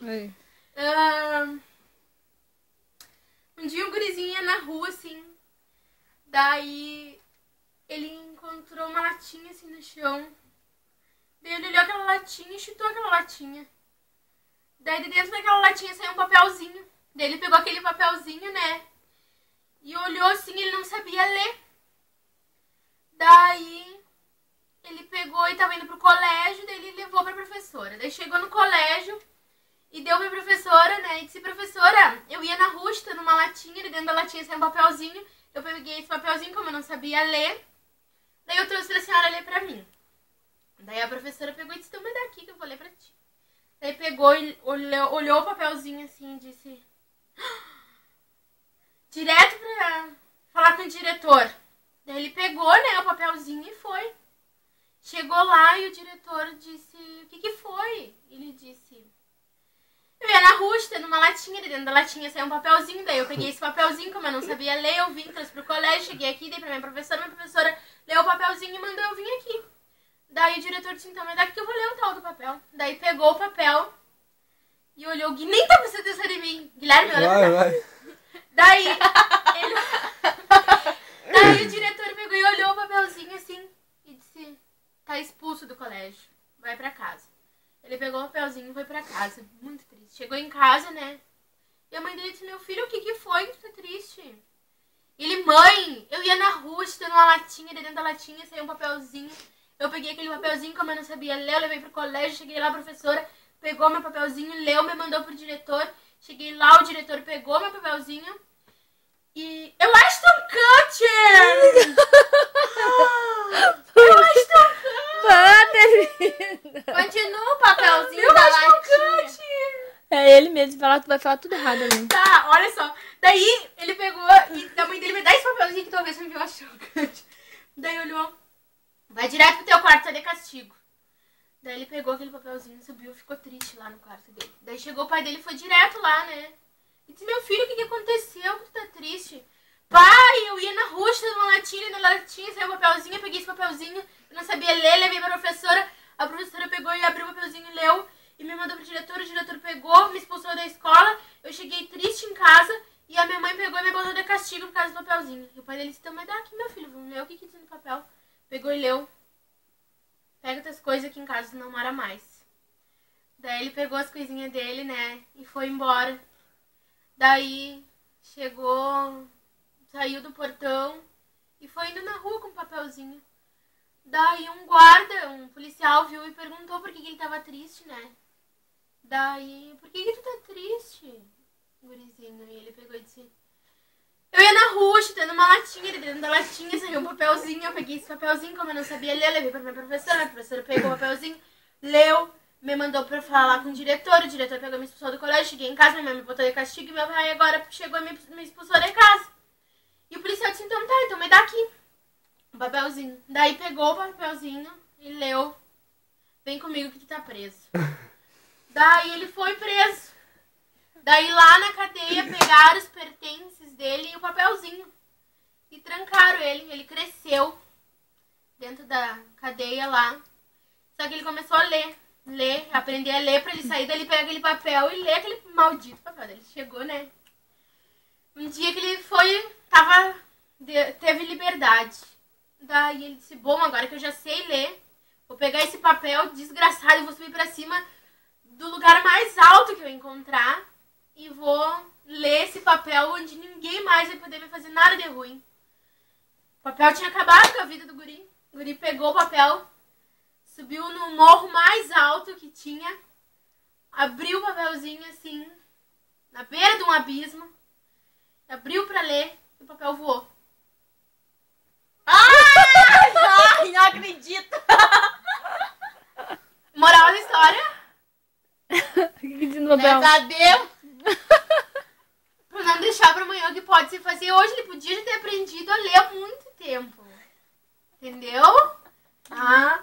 Aí. Um dia um gurizinho ia na rua, assim. Daí ele encontrou uma latinha assim no chão. Daí ele olhou aquela latinha e chutou aquela latinha. Daí de dentro daquela latinha saiu um papelzinho. Daí ele pegou aquele papelzinho, né? E olhou assim, ele não sabia ler. Daí ele pegou e tava indo pro colégio, daí ele levou pra professora. Daí chegou no colégio e deu pra professora, né? E disse, professora, eu ia na rua chutando uma latinha, e dentro da latinha saiu um papelzinho. Eu peguei esse papelzinho, como eu não sabia ler. Daí eu trouxe pra senhora ler pra mim. Daí a professora pegou e disse, então me dá aqui que eu vou ler pra ti. Daí pegou e olhou o papelzinho assim e disse, direto pra falar com o diretor. Daí ele pegou, né, o papelzinho e foi. Chegou lá e o diretor disse, o que foi? Ele disse, eu ia na rua tendo uma latinha, dentro da latinha saiu um papelzinho, daí eu peguei esse papelzinho, como eu não sabia ler, eu vim, trouxe pro colégio, cheguei aqui, dei pra minha professora leu o papelzinho e mandou eu vir aqui. Daí o diretor disse, então, mas daqui que eu vou ler o tal do papel. Daí pegou o papel e olhou, nem tá prestando atenção em mim. Guilherme, olha pra Vai. Daí o diretor pegou e olhou o papelzinho assim e disse, tá expulso do colégio, vai pra casa. Ele pegou o papelzinho e foi pra casa, muito triste. Chegou em casa, né? E a mãe dele disse, meu filho, o que foi que tu tá triste? Ele, mãe, eu ia na rua chutando uma latinha, dentro da latinha saiu um papelzinho. Eu peguei aquele papelzinho, como eu não sabia ler, eu levei pro colégio, cheguei lá, a professora pegou meu papelzinho, leu, me mandou pro diretor. Cheguei lá, o diretor pegou meu papelzinho e... Eu Ashton Kutcher! Eu Ashton Kutcher! Continua o papelzinho da latinha. É ele mesmo, tu vai falar tudo errado ali. Tá, olha só. Daí ele pegou e a mãe dele me dá esse papelzinho que talvez me viu Ashton Kutcher. Daí olhou, vai direto pro teu quarto, tá de castigo. Daí ele pegou aquele papelzinho, subiu, ficou triste lá no quarto dele. Daí chegou o pai dele e foi direto lá, né? E disse, meu filho, o que aconteceu? Tu tá triste? Pai, eu ia na rua chutando uma latinha, na latinha saiu um papelzinho, eu peguei esse papelzinho, eu não sabia ler, levei pra professora. A professora pegou e abriu o papelzinho e leu e me mandou pro diretor. O diretor pegou, me expulsou da escola. Eu cheguei triste em casa e a minha mãe pegou e me botou de castigo por causa do papelzinho. E o pai dele disse, então, mas dá aqui, meu filho, vamos ler o que diz no papel. Pegou e leu. Pega tuas coisas aqui em casa, não mora mais. Daí ele pegou as coisinhas dele, né, e foi embora. Daí chegou, saiu do portão e foi indo na rua com o papelzinho. Daí um guarda, um policial viu e perguntou por que ele tava triste, né. Daí, por que tu tá triste, gurizinho? E ele pegou e disse, eu ia na rua chutando uma latinha, e dentro da latinha saiu um papelzinho, eu peguei esse papelzinho, como eu não sabia ler, eu levei pra minha professora, a professora pegou o papelzinho, leu, me mandou pra falar com o diretor pegou e me expulsou do colégio, cheguei em casa, minha mãe me botou de castigo e meu pai agora chegou e me expulsou de casa. E o policial disse, então tá, então me dá aqui o papelzinho. Daí pegou o papelzinho e leu, vem comigo que tu tá preso. Daí ele foi preso. Daí lá na cadeia pegaram os pertences dele e o papelzinho e trancaram ele. Ele cresceu dentro da cadeia lá. Só que ele começou a ler, aprender a ler pra ele sair dali, pegar aquele papel e ler aquele maldito papel. Daí ele chegou, né? Um dia que ele teve liberdade. Daí ele disse, bom, agora que eu já sei ler, vou pegar esse papel desgraçado e vou subir pra cima do lugar mais alto que eu encontrar e vou ler esse papel onde ninguém mais vai poder me fazer nada de ruim. O papel tinha acabado com a vida do guri. O guri pegou o papel, subiu no morro mais alto que tinha, abriu o papelzinho assim, na beira de um abismo, abriu pra ler e o papel voou. Ai, não acredito. Moral da história? O que diz no papel? Pesadelo. Pra não deixar pra amanhã o que pode se fazer hoje. Ele podia já ter aprendido a ler há muito tempo. Entendeu? Ah.